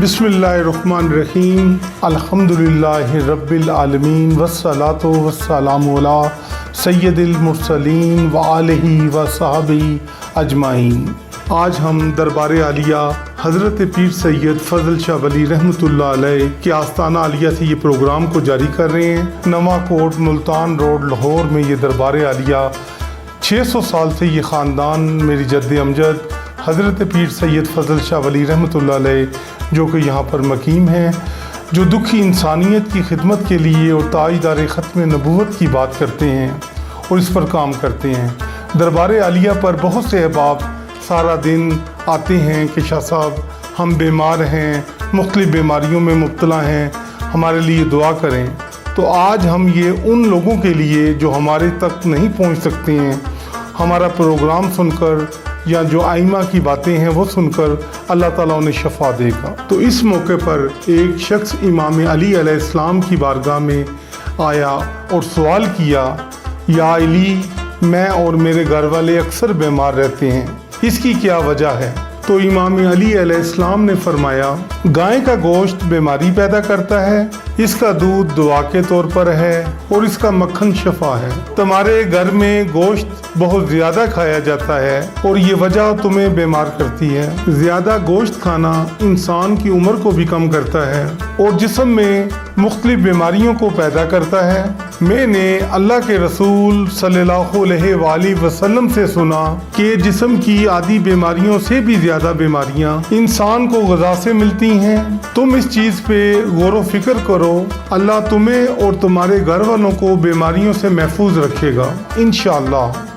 बिस्मिल्लाहिर्रहमानिर्रहीम अल्हम्दुलिल्लाहि रब्बिल आलमीन वस्सलातु वस्सलामु अला सय्यदिल मुरसलीन व आलिहि व सहाबिही अजमाइन। आज हम दरबार आलिया हज़रत पीर सैयद फजल शाह वली रहमतुल्लाह अलैह के आस्ताना आलिया से ये प्रोग्राम को जारी कर रहे हैं। नवा कोट मुल्तान रोड लाहौर में ये दरबार आलिया 600 साल से ये ख़ानदान मेरी जद्द अमजद हज़रत पीर सैयद फजल शाह वली रहमतुल्लाह अलैह जो कि यहाँ पर मकीम हैं, जो दुखी इंसानियत की खिदमत के लिए और ताईदार ख़त्म नबूवत की बात करते हैं और इस पर काम करते हैं। दरबार आलिया पर बहुत से अहबाब सारा दिन आते हैं कि शाह साहब हम बीमार हैं, मुख्तलिफ़ बीमारियों में मुब्तला हैं, हमारे लिए दुआ करें। तो आज हम ये उन लोगों के लिए जो हमारे तक नहीं पहुंच सकते हैं, हमारा प्रोग्राम सुनकर या जो आइमा की बातें हैं वो सुनकर अल्लाह ताला उन्हें शफा देगा। तो इस मौके पर एक शख्स इमाम अली अलैहिस्सलाम की बारगाह में आया और सवाल किया, या अली मैं और मेरे घर वाले अक्सर बीमार रहते हैं, इसकी क्या वजह है? तो इमाम अली अलैहिस्सलाम ने फरमाया, गाय का गोश्त बीमारी पैदा करता है, इसका दूध दुआ के तौर पर है और इसका मक्खन शफा है। तुम्हारे घर में गोश्त बहुत ज़्यादा खाया जाता है और ये वजह तुम्हें बीमार करती है। ज़्यादा गोश्त खाना इंसान की उम्र को भी कम करता है और जिस्म में मुख्तलिफ बीमारियों को पैदा करता है। मैंने अल्लाह के रसूल सल्लल्लाहु अलैहि वसल्लम से सुना कि जिस्म की आदि बीमारियों से भी ज़्यादा बीमारियां इंसान को ग़िज़ा से मिलती हैं। तुम इस चीज़ पे गौर व फिक्र करो, अल्लाह तुम्हें और तुम्हारे घर वालों को बीमारियों से महफूज रखेगा इंशाअल्लाह।